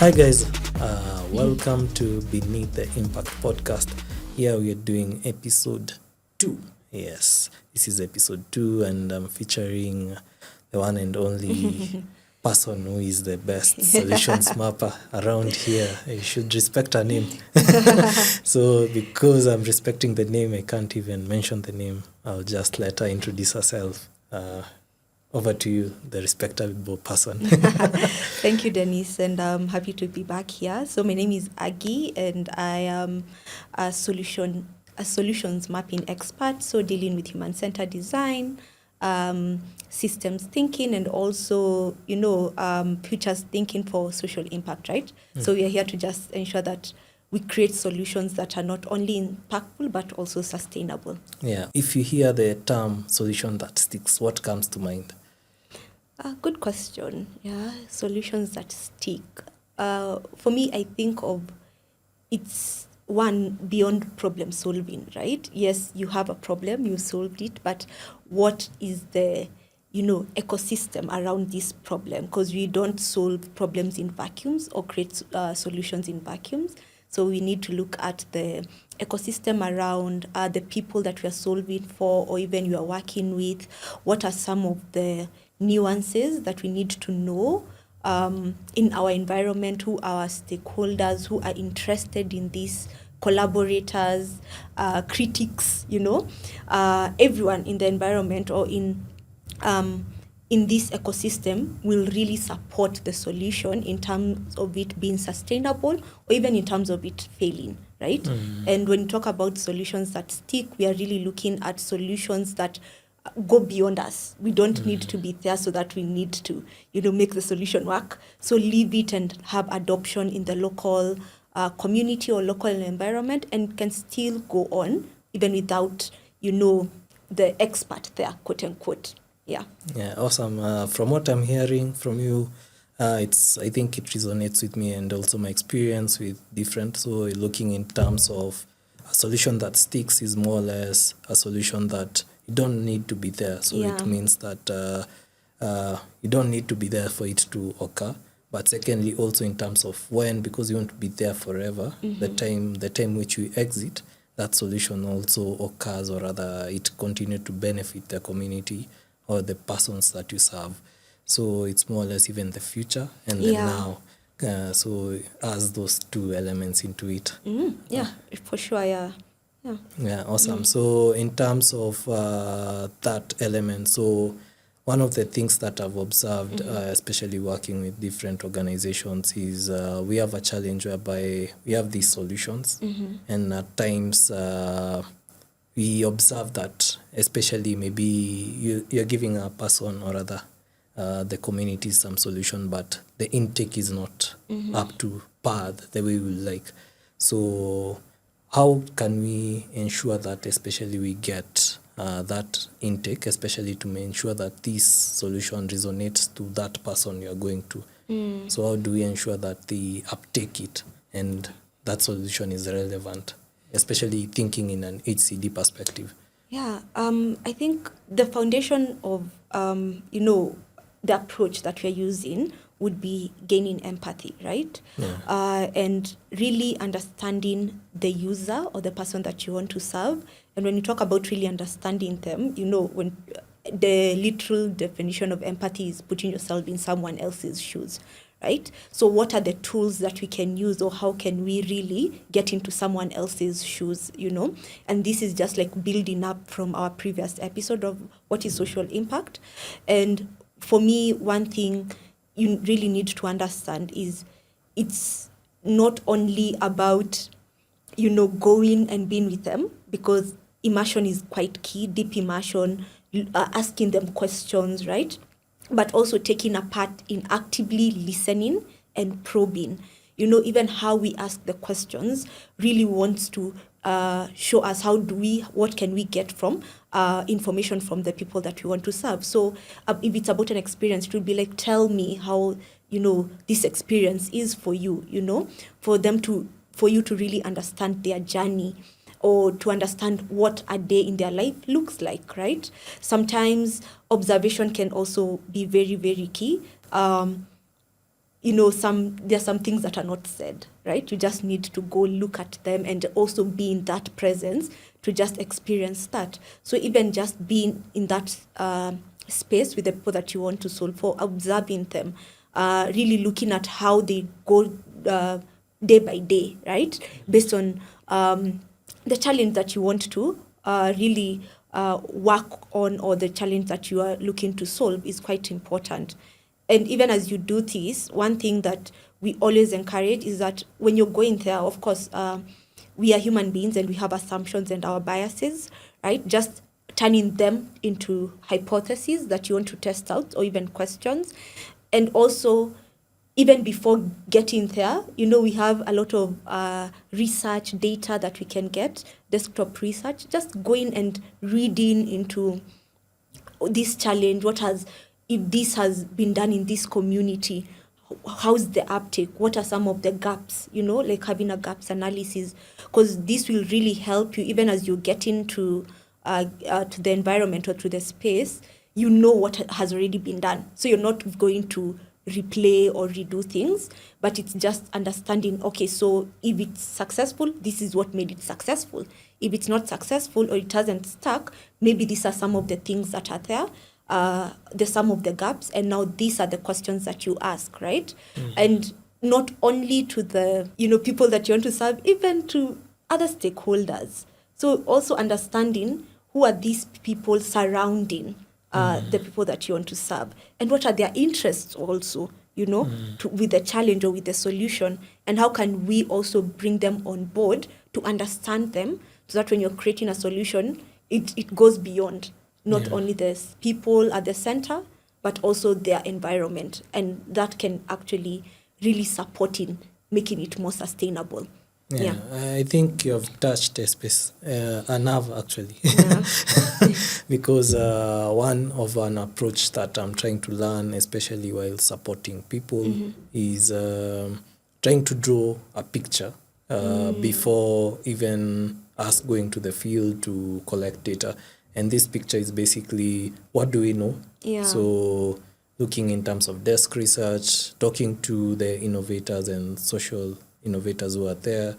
Hi guys, welcome to Beneath the Impact podcast. Here we are doing episode 2. Yes, this is episode 2 and I'm featuring the one and only person who is the best solutions mapper around here. You should respect her name. So because I'm respecting the name, I can't even mention the name. I'll just let her introduce herself. Over to you, the respectable person. Thank you, Dennis, and I'm happy to be back here. So my name is Argie, and I am a solutions mapping expert, so dealing with human-centered design, systems thinking, and also, futures thinking for social impact, right? So we are here to just ensure that we create solutions that are not only impactful, but also sustainable. Yeah. If you hear the term solution that sticks, what comes to mind? Good question. Yeah, solutions that stick. For me, I think of it's one beyond problem solving, right? Yes, you have a problem, you solved it, but what is the ecosystem around this problem? Because we don't solve problems in vacuums or create solutions in vacuums. So we need to look at the ecosystem around the people that we are solving for, or even you are working with. What are some of the nuances that we need to know in our environment? Who are our stakeholders, who are interested in this, collaborators, critics, everyone in the environment or in this ecosystem will really support the solution in terms of it being sustainable or even in terms of it failing, right? And when you talk about solutions that stick, we are really looking at solutions that go beyond us. We don't need to be there so that we need to, make the solution work. So leave it and have adoption in the local community or local environment, and can still go on even without, the expert there, quote unquote. Yeah. Yeah, awesome. From what I'm hearing from you, I think it resonates with me and also my experience with different. So looking in terms of a solution that sticks is more or less a solution that you don't need to be there. So it means that you don't need to be there for it to occur. But secondly, also in terms of when, because you want to be there forever, the time which you exit, that solution also occurs, or rather it continues to benefit the community or the persons that you serve. So it's more or less even the future and the now. So as those two elements into it. For sure, yeah. Yeah, awesome. So in terms of that element, so one of the things that I've observed, especially working with different organizations, is we have a challenge whereby we have these solutions, and at times we observe that, especially maybe you're giving a person or rather the community some solution, but the intake is not up to par the way we like. So how can we ensure that especially we get that intake, especially to ensure that this solution resonates to that person you're going to? So how do we ensure that they uptake it and that solution is relevant, especially thinking in an HCD perspective? Yeah, I think the foundation of, the approach that we're using would be gaining empathy, right? And really understanding the user or the person that you want to serve. And when you talk about really understanding them, when the literal definition of empathy is putting yourself in someone else's shoes, right? So what are the tools that we can use, or how can we really get into someone else's shoes, And this is just like building up from our previous episode of what is social impact. And for me, one thing you really need to understand is it's not only about, going and being with them, because immersion is quite key, deep immersion, asking them questions, right? But also taking a part in actively listening and probing. Even how we ask the questions really wants to show us what can we get from information from the people that we want to serve. So if it's about an experience, it would be like, tell me how, this experience is for you, for you to really understand their journey, or to understand what a day in their life looks like, right? Sometimes observation can also be very, very key. there are some things that are not said, right? You just need to go look at them and also be in that presence to just experience that. So even just being in that space with the people that you want to solve for, observing them, really looking at how they go day by day, right? Based on the challenge that you want to really work on, or the challenge that you are looking to solve, is quite important. And even as you do this, one thing that we always encourage is that when you're going there, of course, we are human beings and we have assumptions and our biases, right? Just turning them into hypotheses that you want to test out, or even questions. And also, even before getting there, we have a lot of research data that we can get, desktop research, just going and reading into this challenge, if this has been done in this community, how's the uptake, what are some of the gaps, like having a gaps analysis, because this will really help you even as you get into to the environment or to the space. What has already been done, so you're not going to replay or redo things, but it's just understanding, okay, so if it's successful, this is what made it successful. If it's not successful or it hasn't stuck, maybe these are some of the things that are there, the some of the gaps, and now these are the questions that you ask, right? Mm-hmm. And not only to the people that you want to serve, even to other stakeholders. So also understanding who are these people surrounding the people that you want to serve, and what are their interests also, with the challenge or with the solution, and how can we also bring them on board to understand them, so that when you're creating a solution, it goes beyond not only the people at the center, but also their environment, and that can actually really support in making it more sustainable. Yeah, I think you have touched a nerve actually, because one of an approach that I'm trying to learn, especially while supporting people, is trying to draw a picture before even us going to the field to collect data. And this picture is basically, what do we know? Yeah. So looking in terms of desk research, talking to the innovators and social innovators who are there.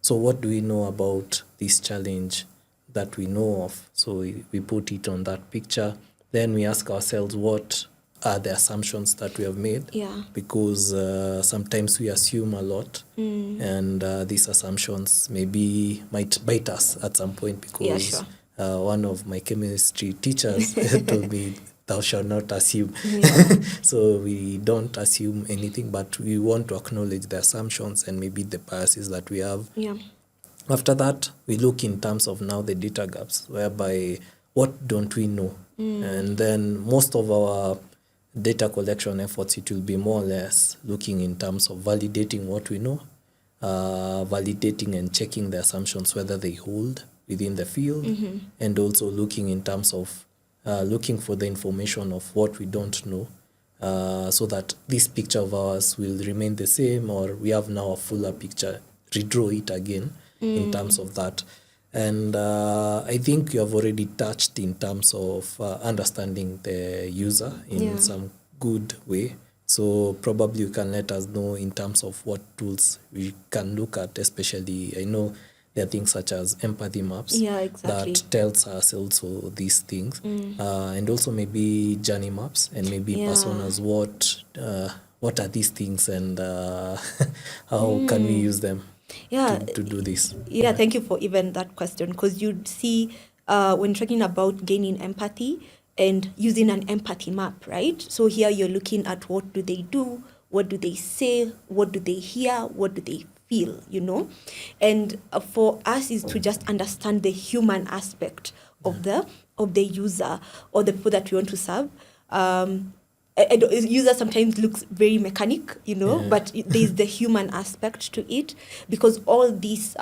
So what do we know about this challenge that we know of? So we put it on that picture. Then we ask ourselves, what are the assumptions that we have made? Yeah. Because sometimes we assume a lot, and these assumptions might bite us at some point, because one of my chemistry teachers told me, thou shalt not assume. So we don't assume anything, but we want to acknowledge the assumptions and maybe the biases that we have. Yeah. After that, we look in terms of now the data gaps, whereby what don't we know? And then most of our data collection efforts, it will be more or less looking in terms of validating what we know, validating and checking the assumptions, whether they hold within the field, and also looking in terms of looking for the information of what we don't know, so that this picture of ours will remain the same, or we have now a fuller picture, redraw it again in terms of that. And I think you have already touched in terms of understanding the user in some good way. So probably you can let us know in terms of what tools we can look at, especially I know there are things such as empathy maps that tells us also these things, and also maybe journey maps and maybe personas, what are these things, and how can we use them to do this. Thank you for even that question, because you see when talking about gaining empathy and using an empathy map, right? So here you're looking at what do they do, what do they say, what do they hear, what do they feel, and for us is to just understand the human aspect of the user or the people that we want to serve. User sometimes looks very mechanic, but there's the human aspect to it, because all these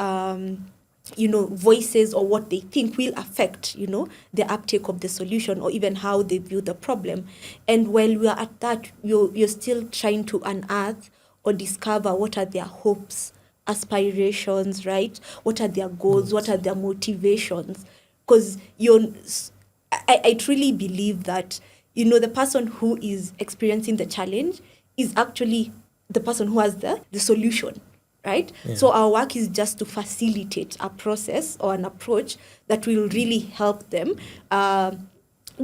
voices or what they think will affect, the uptake of the solution, or even how they view the problem. And while we are at that, you're still trying to unearth or discover what are their hopes, aspirations, right? What are their goals? What are their motivations? Because I truly believe that, the person who is experiencing the challenge is actually the person who has the solution, right? Yeah. So our work is just to facilitate a process or an approach that will really help them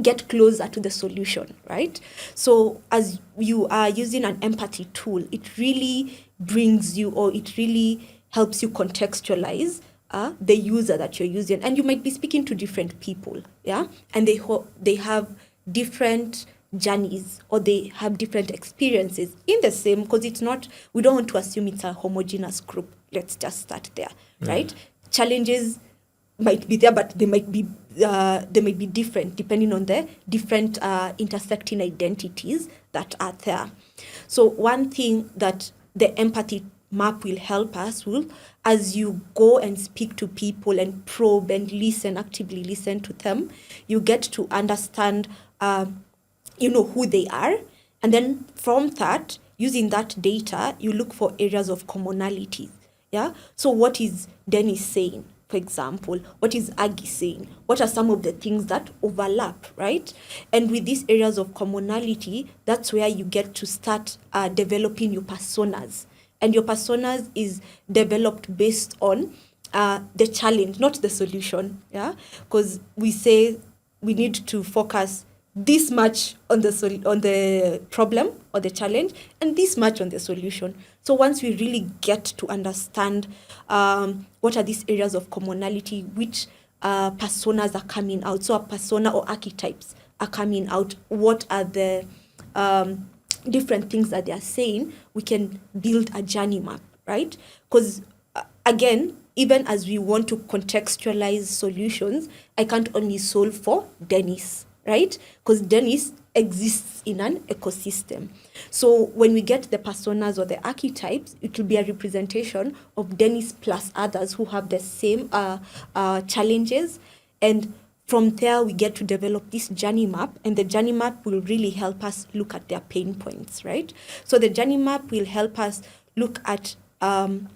get closer to the solution, right? So as you are using an empathy tool, it really brings you, or it really helps you contextualize the user that you're using. And you might be speaking to different people, yeah? And they have different journeys, or they have different experiences in the same, because it's not, we don't want to assume it's a homogeneous group. Let's just start there, right? Challenges might be there, but they might be different depending on the different intersecting identities that are there. So one thing that the empathy map will help us as you go and speak to people and probe and listen, actively listen to them, you get to understand who they are. And then from that, using that data, you look for areas of commonalities. Yeah. So what is Dennis saying, for example? What is Argie saying? What are some of the things that overlap, right? And with these areas of commonality, that's where you get to start developing your personas. And your personas is developed based on the challenge, not the solution. Yeah. Because we say we need to focus this much on the problem or the challenge, and this much on the solution. So once we really get to understand what are these areas of commonality, which personas are coming out, so a persona or archetypes are coming out, what are the different things that they are saying, we can build a journey map, right? Because again, even as we want to contextualize solutions, I can't only solve for Dennis, right? Because Dennis exists in an ecosystem. So when we get the personas or the archetypes, it will be a representation of Dennis plus others who have the same challenges. And from there, we get to develop this journey map, and the journey map will really help us look at their pain points, right? So the journey map will help us look at the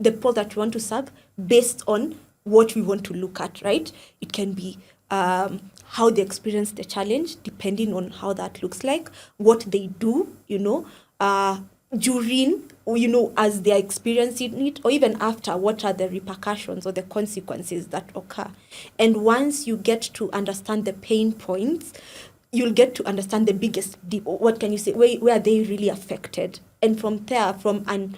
people that we want to serve based on what we want to look at, right? It can be how they experience the challenge, depending on how that looks like, what they do, during, as they're experiencing it, or even after, what are the repercussions or the consequences that occur. And once you get to understand the pain points, you'll get to understand the biggest deep, what can you say, where are they really affected? And from there, from an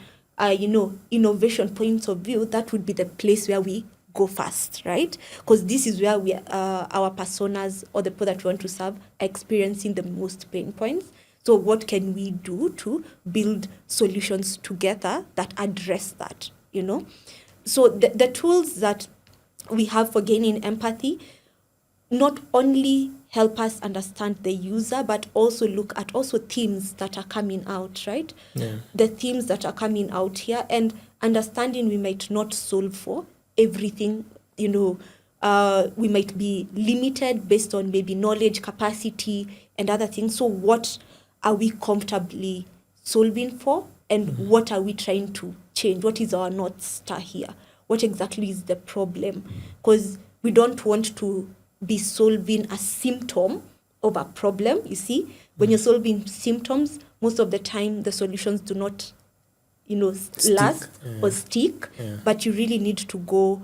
innovation point of view, that would be the place where we go first, right? Because this is where we our personas or the people that we want to serve are experiencing the most pain points. So what can we do to build solutions together that address that, So the tools that we have for gaining empathy not only help us understand the user, but also look at themes that are coming out, right? Yeah. The themes that are coming out here, and understanding we might not solve for everything, we might be limited based on maybe knowledge, capacity, and other things. So what are we comfortably solving for, and what are we trying to change? What is our North Star here? What exactly is the problem? Because we don't want to be solving a symptom of a problem. You see, when you're solving symptoms, most of the time the solutions do not last or stick. Yeah. But you really need to go,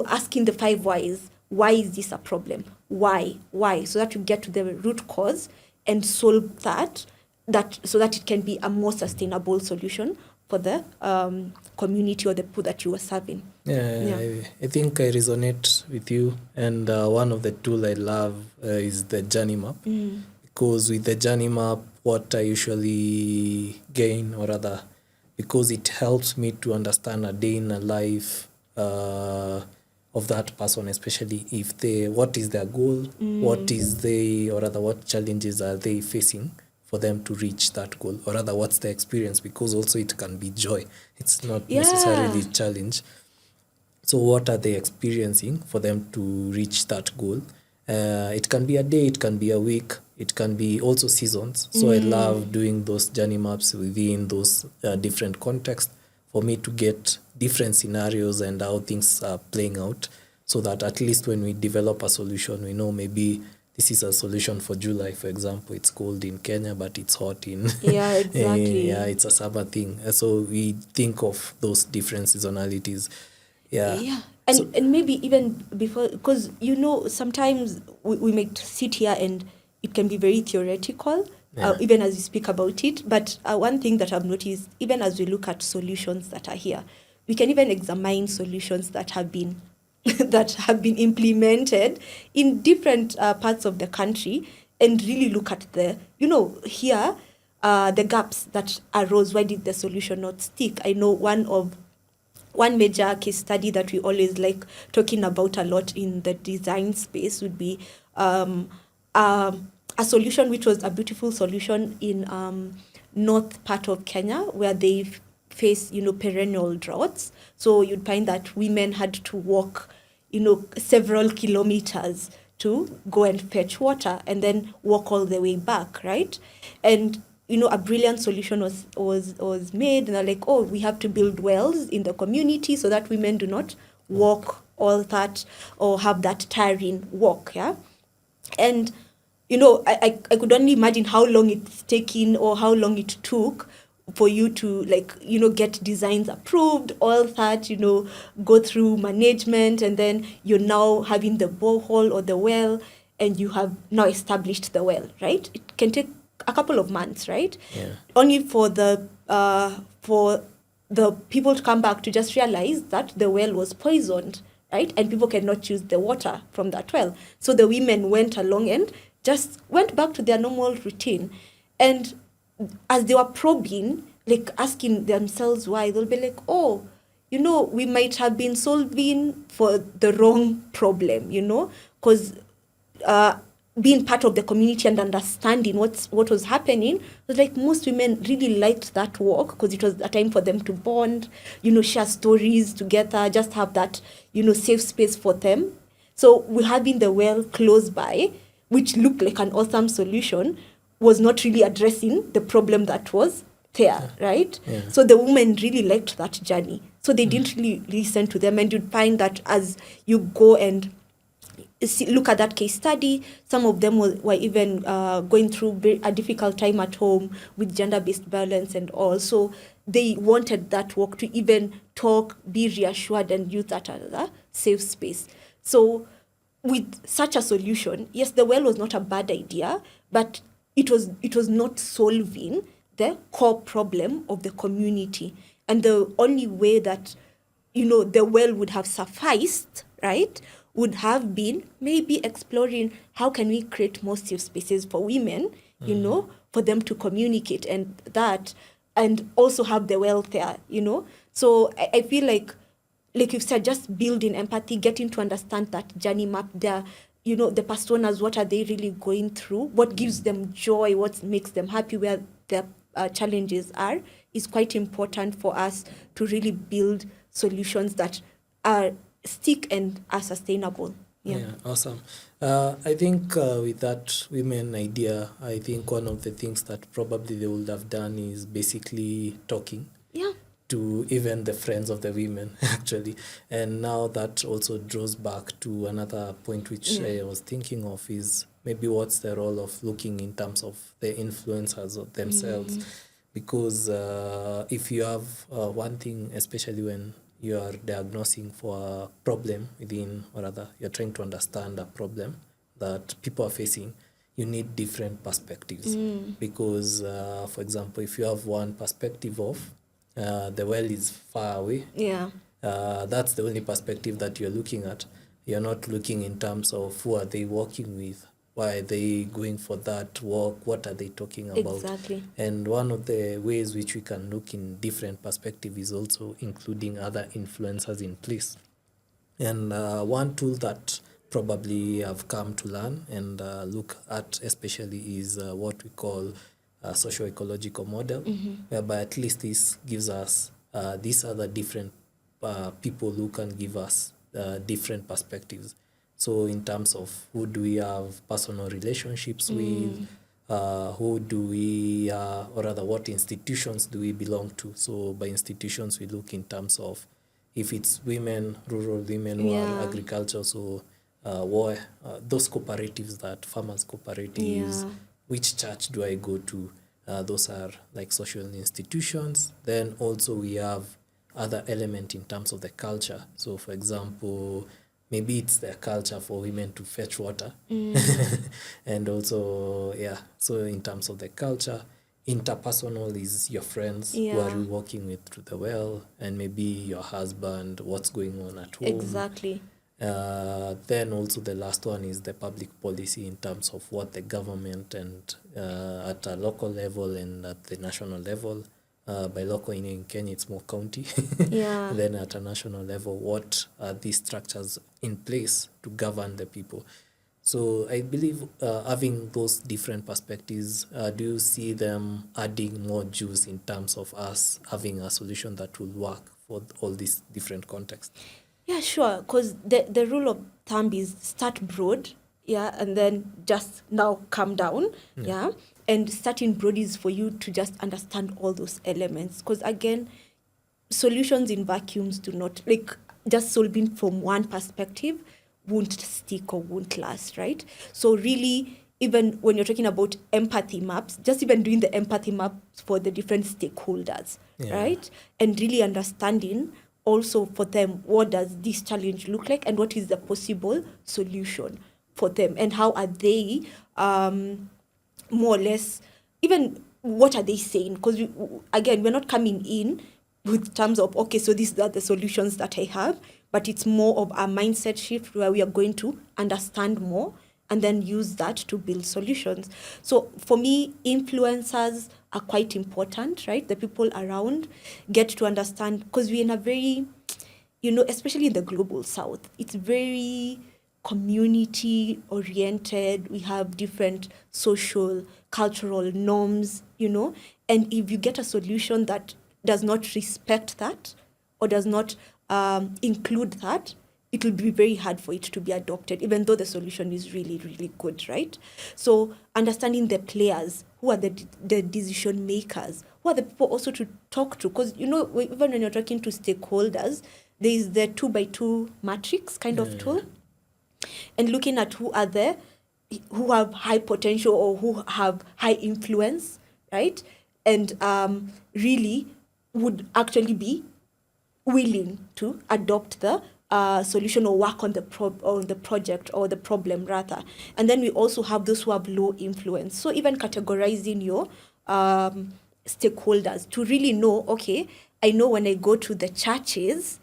asking the 5 whys. Why is this a problem? Why? So that you get to the root cause and solve that so that it can be a more sustainable solution for the community or the people that you are serving. I think I resonate with you. And one of the tools I love is the journey map. Because with the journey map, what I usually gain, or rather, because it helps me to understand a day in a life of that person, especially if what is their goal, what challenges are they facing for them to reach that goal, or rather what's the experience, because also it can be joy. It's not necessarily challenge. So what are they experiencing for them to reach that goal? It can be a day, it can be a week, it can be also seasons. So I love doing those journey maps within those different contexts for me to get different scenarios and how things are playing out, so that at least when we develop a solution, we know maybe this is a solution for July, for example. It's cold in Kenya, but it's hot in Yeah, exactly. yeah, it's a summer thing. So we think of those different seasonalities. Yeah. Yeah. So, And maybe even before, because sometimes we might sit here and it can be very theoretical, Yeah. even as we speak about it. But one thing that I've noticed, even as we look at solutions that are here, we can even examine solutions that have been that have been implemented in different parts of the country, and really look at here the gaps that arose. Why did the solution not stick? I know one major case study that we always like talking about a lot in the design space would be a solution which was a beautiful solution in north part of Kenya, where they face perennial droughts. So you'd find that women had to walk several kilometers to go and fetch water and then walk all the way back, right? And a brilliant solution was made, and they're like, oh, we have to build wells in the community so that women do not walk all that or have that tiring walk, yeah? And I could only imagine how long it's taken or how long it took for you to get designs approved, all that, go through management, and then you're now having the borehole or the well, and you have now established the well, right? It can take a couple of months, right? Yeah. Only for the people to come back to just realize that the well was poisoned, right? And people cannot use the water from that well. So the women went along and just went back to their normal routine. And as they were probing, asking themselves why, they'll be like, oh, we might have been solving for the wrong problem, because being part of the community and understanding what was happening, was like most women really liked that walk because it was a time for them to bond, share stories together, just have that, safe space for them. So we having the well close by, which looked like an awesome solution, was not really addressing the problem that was there, right? Yeah. So the women really liked that journey. So they didn't really listen to them. And you'd find that as you go and look at that case study, some of them were even going through a difficult time at home with gender-based violence and all. So they wanted that walk to even talk, be reassured, and use that as a safe space. So with such a solution, yes, the well was not a bad idea, but it was not solving the core problem of the community. And the only way that the well would have sufficed, right, would have been maybe exploring how can we create more safe spaces for women, for them to communicate and also have the well there, So I feel like you've said, just building empathy, getting to understand that journey map there, the personas, what are they really going through, what gives them joy, what makes them happy, where their challenges are, is quite important for us to really build solutions that are stick and are sustainable. Yeah, awesome. I think with that women idea, I think one of the things that probably they would have done is basically talking. Yeah. To even the friends of the women, actually. And now that also draws back to another point which I was thinking of, is maybe what's the role of looking in terms of the influencers of themselves. Because if you have one thing, especially when you are diagnosing for a problem within, or rather you're trying to understand a problem that people are facing, you need different perspectives. Because, for example, if you have one perspective of the well is far away. Yeah. That's the only perspective that you're looking at. You're not looking in terms of who are they working with, why are they going for that walk, what are they talking about. Exactly. And one of the ways which we can look in different perspective is also including other influencers in place. And one tool that probably I've come to learn and look at especially is what we call a socio-ecological model, whereby at least this gives us these other different people who can give us different perspectives. So in terms of who do we have personal relationships with, who do we, or rather what institutions do we belong to? So by institutions, we look in terms of if it's women, rural women who are agriculture, so those cooperatives, that farmers cooperatives, Yeah. which church do I go to? Those are like social institutions. Then also we have other element in terms of the culture. So for example, maybe it's their culture for women to fetch water. And also, so in terms of the culture, interpersonal is your friends who are Yeah. you working with through the well, and maybe your husband, what's going on at home. Exactly. Then also the last one is the public policy in terms of what the government and at a local level and at the national level. By local in Kenya, it's more county. Yeah. Then at a national level, what are these structures in place to govern the people? So I believe having those different perspectives, do you see them adding more juice in terms of us having a solution that will work for all these different contexts? Yeah, sure. Because the rule of thumb is start broad, yeah, and then just now come down, yeah. And starting broad is for you to just understand all those elements. Because again, solutions in vacuums do not, like, just solving from one perspective won't stick or won't last, right? So really, even when you're talking about empathy maps, just even doing the empathy maps for the different stakeholders, right? And really understanding also for them, what does this challenge look like and what is the possible solution for them, and how are they more or less, even what are they saying? Because again, we're not coming in with terms of, okay, so these are the solutions that I have, but it's more of a mindset shift where we are going to understand more and then use that to build solutions. So for me, influencers are quite important, right? The people around get to understand, because we're in a very, especially in the global south, it's very community oriented. We have different social, cultural norms, and if you get a solution that does not respect that or does not include that, it will be very hard for it to be adopted, even though the solution is really, really good, right? So understanding the players, who are the decision makers, who are the people also to talk to, because, even when you're talking to stakeholders, there is the 2x2 matrix kind of tool, and looking at who are there, who have high potential or who have high influence, right? And really would actually be willing to adopt the solution or work on the project or the problem rather. And then we also have those who have low influence. So even categorizing your stakeholders to really know, okay, I know when I go to the churches,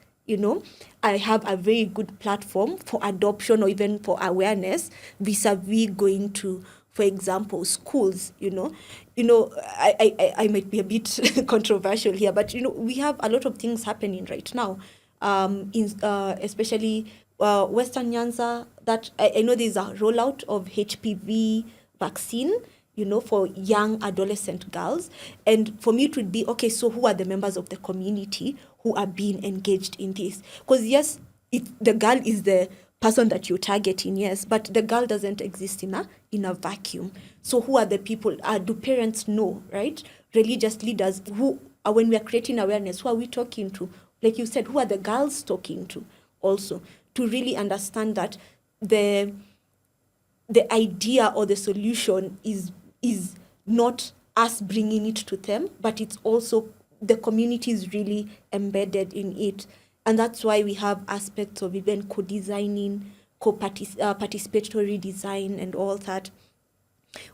I have a very good platform for adoption or even for awareness vis-a-vis going to, for example, schools. I might be a bit controversial here, but we have a lot of things happening right now, especially Western Nyanza, that I know there's a rollout of HPV vaccine, for young adolescent girls. And for me, it would be, okay, so who are the members of the community who are being engaged in this? Because yes, the girl is the person that you're targeting, yes, but the girl doesn't exist in a vacuum. So who are the people? Do parents know, right? Religious leaders, who are, when we are creating awareness, who are we talking to? Like you said, who are the girls talking to also? To really understand that the idea or the solution is not us bringing it to them, but it's also the community is really embedded in it. And that's why we have aspects of even co-designing, participatory design and all that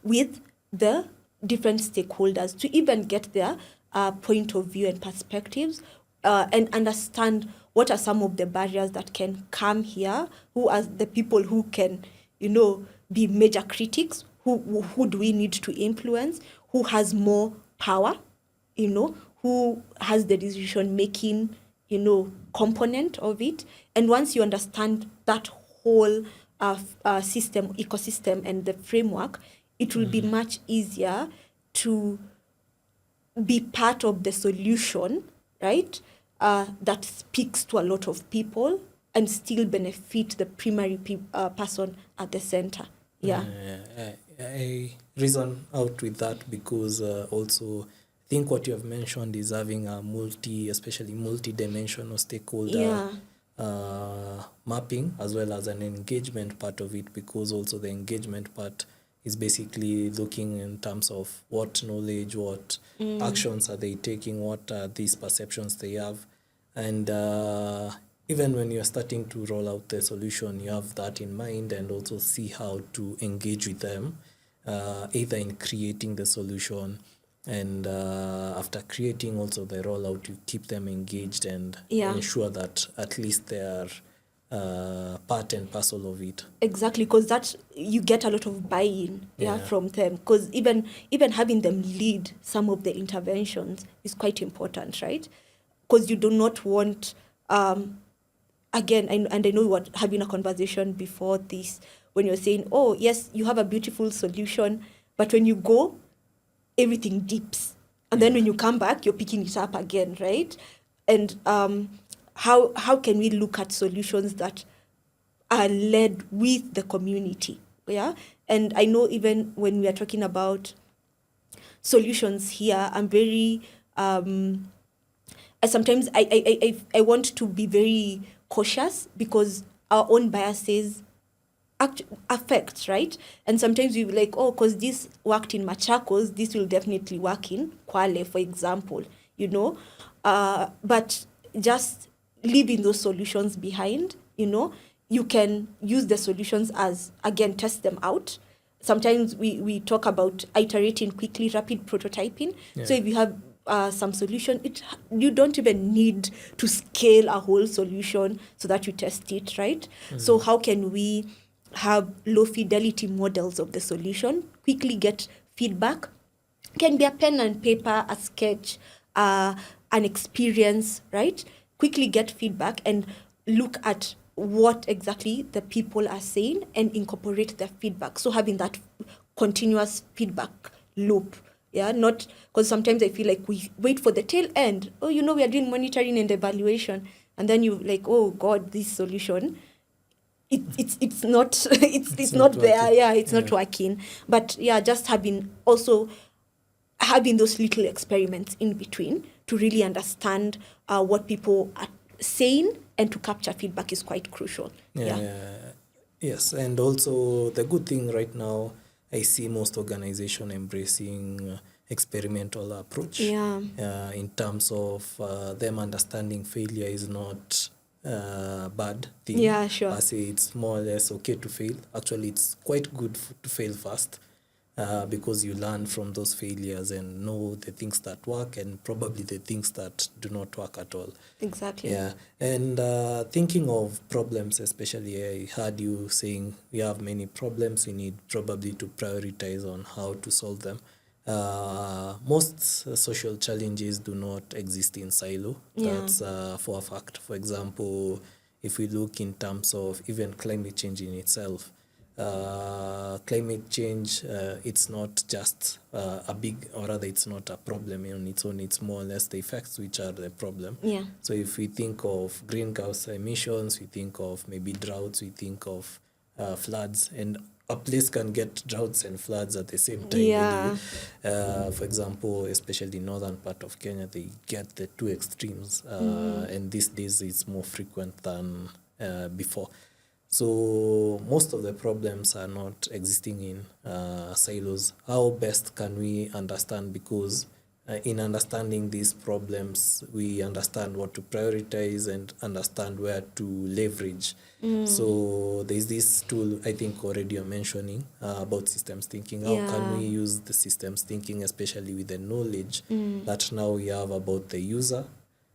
with the different stakeholders to even get their point of view and perspectives, and understand what are some of the barriers that can come here, who are the people who can, be major critics, who do we need to influence, who has more power, who has the decision making, component of it. And once you understand that whole ecosystem and the framework, it will be much easier to be part of the solution, right? That speaks to a lot of people and still benefit the primary person at the center. Yeah. I reason out with that because also I think what you have mentioned is having a especially multi-dimensional stakeholder mapping as well as an engagement part of it, because also the engagement part is basically looking in terms of what knowledge, what actions are they taking, what are these perceptions they have. And even when you're starting to roll out the solution, you have that in mind and also see how to engage with them, either in creating the solution and after creating also the rollout, you keep them engaged and ensure that at least they are part and parcel of it. Exactly, because that you get a lot of buy-in from them, because even having them lead some of the interventions is quite important, right? Because you do not want again, and I know what having a conversation before this, when you're saying, oh yes, you have a beautiful solution, but when you go, everything dips, and then when you come back, you're picking it up again, right? And how can we look at solutions that are led with the community? And I know even when we are talking about solutions here, I'm very sometimes I want to be very cautious, because our own biases affects, right? And sometimes we be like, oh, because this worked in Machakos, this will definitely work in Kwale, for example, but just leaving those solutions behind, you can use the solutions as, again, test them out. Sometimes we talk about iterating quickly, rapid prototyping. So if you have some solution, you don't even need to scale a whole solution so that you test it, right? So how can we have low fidelity models of the solution, quickly get feedback? Can be a pen and paper, a sketch, an experience, right? Quickly get feedback and look at what exactly the people are saying and incorporate their feedback. So having that continuous feedback loop, not because sometimes I feel like we wait for the tail end. Oh, we are doing monitoring and evaluation, and then you like, oh God, this solution, it's not it's not there. It's not working. But just having those little experiments in between to really understand what people are saying and to capture feedback is quite crucial. Yes, and also the good thing right now, I see most organizations embracing experimental approach in terms of them understanding failure is not bad thing. Yeah, sure. I say it's more or less okay to fail. Actually, it's quite good to fail fast. Because you learn from those failures and know the things that work and probably the things that do not work at all. Exactly. Yeah, and thinking of problems, especially, I heard you saying we have many problems. We need probably to prioritize on how to solve them. Most social challenges do not exist in silo. That's for a fact. For example, if we look in terms of even climate change in itself, climate change, it's not just a big, or rather it's not a problem on its own, it's more or less the effects which are the problem. So if we think of greenhouse emissions, we think of maybe droughts, we think of floods, and a place can get droughts and floods at the same time. For example, especially northern part of Kenya, they get the two extremes, and these days it's more frequent than before. So most of the problems are not existing in silos. How best can we understand? Because in understanding these problems, we understand what to prioritize and understand where to leverage. So there's this tool I think already you're mentioning about systems thinking. How can we use the systems thinking, especially with the knowledge that now we have about the user,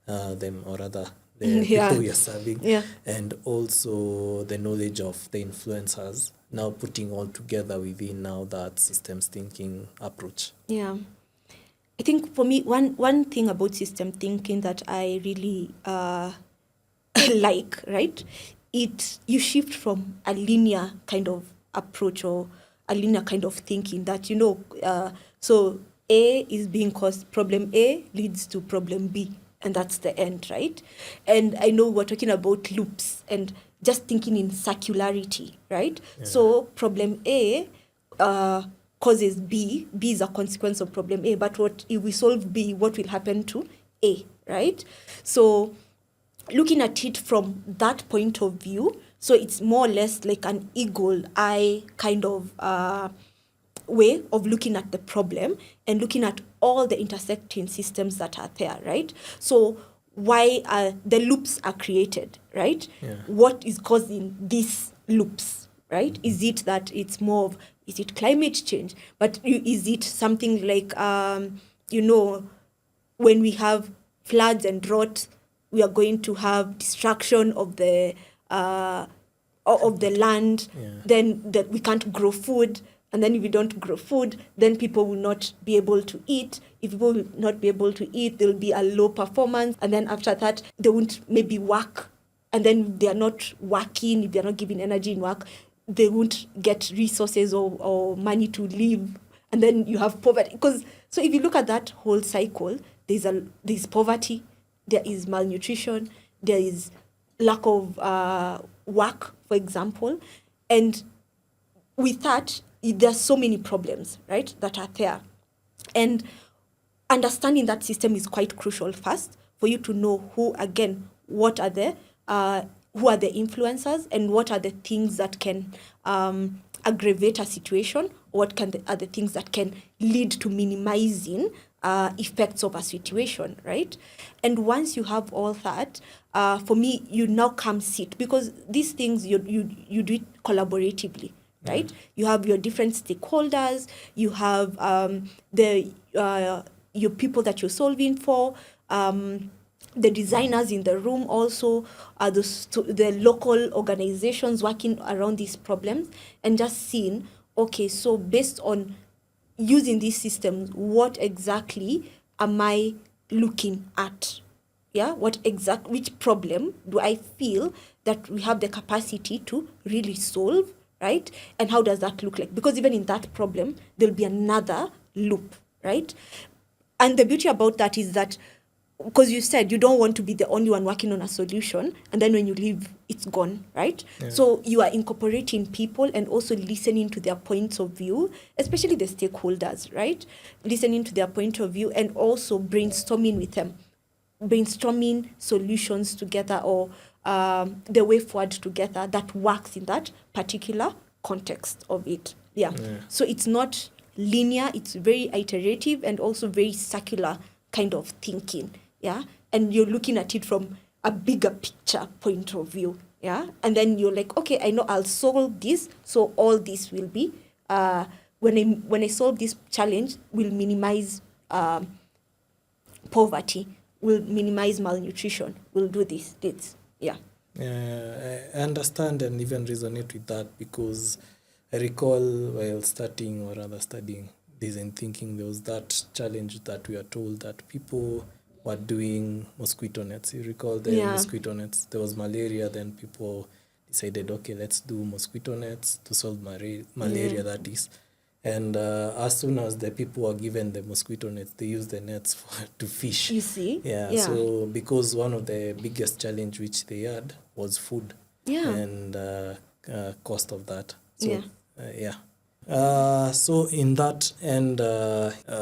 them or rather the people we are serving, and also the knowledge of the influencers, now putting all together within now that systems thinking approach. I think for me, one thing about system thinking that I really like, right? You shift from a linear kind of approach or a linear kind of thinking that, so A is being caused, problem A leads to problem B, and that's the end, right? And I know we're talking about loops and just thinking in circularity, right? So problem A causes B. B is a consequence of problem A. But what if we solve B, what will happen to A, right? So looking at it from that point of view, so it's more or less like an eagle eye kind of way of looking at the problem and looking at all the intersecting systems that are there, right? So why the loops are created, right? Yeah. What is causing these loops, right? Is it that it's more of, is it climate change? But is it something like, when we have floods and drought, we are going to have destruction of the land, Yeah. then that we can't grow food. And then if we don't grow food, then people will not be able to eat. If people will not be able to eat, there will be a low performance. And then after that, they won't maybe work. And then they are not working, if they are not giving energy in work, they won't get resources or money to live. And then you have poverty. So if you look at that whole cycle, there's poverty, there is malnutrition, there is lack of work, for example. And with that, there's so many problems, right, that are there. And understanding that system is quite crucial first for you to know who are the influencers and what are the things that can aggravate a situation, are the things that can lead to minimizing effects of a situation, right? And once you have all that, for me, you now come sit, because these things you do it collaboratively, right? You have your different stakeholders, you have your people that you're solving for, the designers in the room also, the local organizations working around these problems, and just seeing, okay, so based on using these systems, what exactly am I looking at? Yeah, which problem do I feel that we have the capacity to really solve, right? And how does that look like? Because even in that problem, there'll be another loop, right? And the beauty about that is that, because you said you don't want to be the only one working on a solution, and then when you leave, it's gone, right? Yeah. So you are incorporating people and also listening to their points of view, especially the stakeholders, right? Listening to their point of view and also brainstorming with them, brainstorming solutions together, or the way forward together that works in that particular context of it. Yeah. So it's not linear, it's very iterative and also very circular kind of thinking. Yeah. And you're looking at it from a bigger picture point of view. Yeah. And then you're like, okay, I know I'll solve this. So all this will be, when I solve this challenge, will minimize poverty, will minimize malnutrition, will do this. Yeah. I understand and even resonate with that, because I recall while studying design thinking, there was that challenge that we are told that people were doing mosquito nets. You recall the mosquito nets? There was malaria, then people decided, okay, let's do mosquito nets to solve malaria, that is. And as soon as the people were given the mosquito nets, they used the nets to fish. You see? Yeah, so because one of the biggest challenge which they had was food and cost of that. So, so in that, and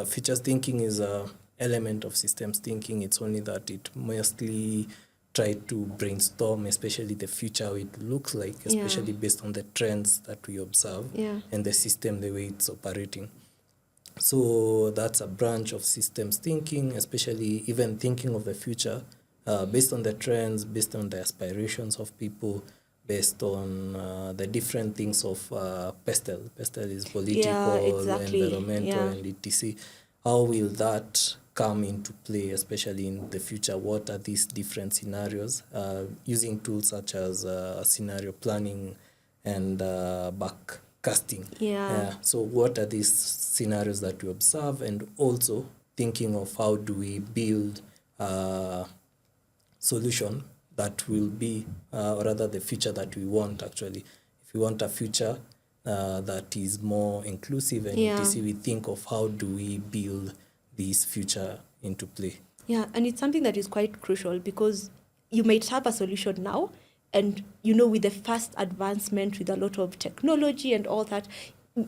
features thinking is a element of systems thinking. It's only that it mostly try to brainstorm, especially the future, how it looks like, especially based on the trends that we observe and the system, the way it's operating. So that's a branch of systems thinking, especially even thinking of the future based on the trends, based on the aspirations of people, based on the different things of PESTEL. PESTEL is political, environmental, and etc. How will that come into play, especially in the future? What are these different scenarios? Using tools such as scenario planning and backcasting. So what are these scenarios that we observe, and also thinking of how do we build a solution that will be, or rather the future that we want actually. If we want a future that is more inclusive and etc., we think of how do we build this future into play. Yeah, and it's something that is quite crucial, because you might have a solution now, and with the fast advancement, with a lot of technology and all that,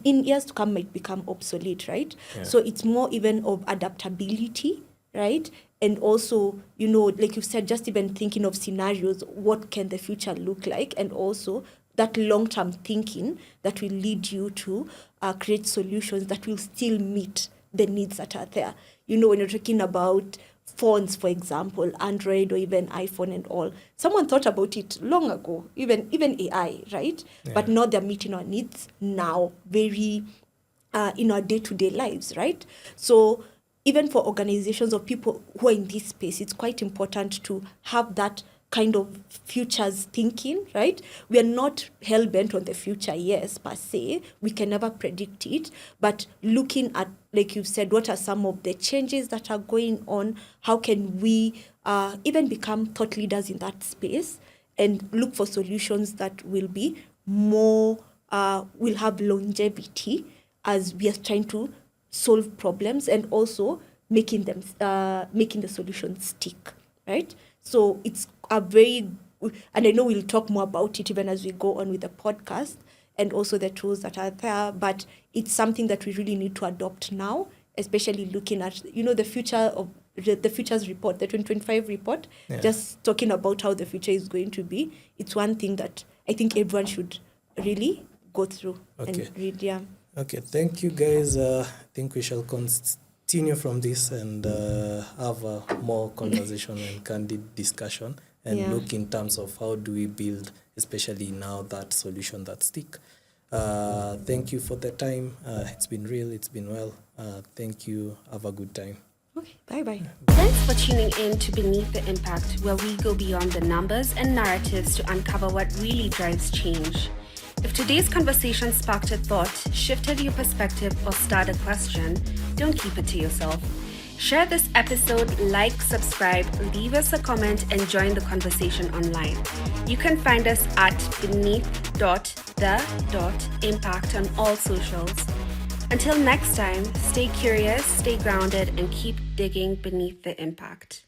in years to come might become obsolete, right? So it's more even of adaptability, right? and also, you know, like you said, just even thinking of scenarios, what can the future look like, and also that long-term thinking that will lead you to create solutions that will still meet the needs that are there. You know, when you're talking about phones, for example, Android or even iPhone and all, someone thought about it long ago, even AI, right? Yeah. But now they're meeting our needs now, very in our day-to-day lives, right? So even for organizations or people who are in this space, it's quite important to have that kind of futures thinking, right? We are not hell-bent on the future, yes, per se. We can never predict it. But looking at, like you've said, what are some of the changes that are going on? How can we even become thought leaders in that space and look for solutions that will be more, will have longevity as we are trying to solve problems and also making the solutions stick, right? So it's a very, and I know we'll talk more about it even as we go on with the podcast and also the tools that are there, but it's something that we really need to adopt now, especially looking at, you know, the futures report, the 2025 report, just talking about how the future is going to be. It's one thing that I think everyone should really go through and read. Yeah. Okay, thank you guys. I think we shall continue from this and have a more conversation and candid discussion and look in terms of how do we build, especially now, that solution that stick. Thank you for the time. It's been real, it's been well. Thank you. Have a good time. Okay, bye-bye. Thanks for tuning in to Beneath the Impact, where we go beyond the numbers and narratives to uncover what really drives change. If today's conversation sparked a thought, shifted your perspective, or started a question, don't keep it to yourself. Share this episode, like, subscribe, leave us a comment, and join the conversation online. You can find us at beneath.the.impact on all socials. Until next time, stay curious, stay grounded, and keep digging beneath the impact.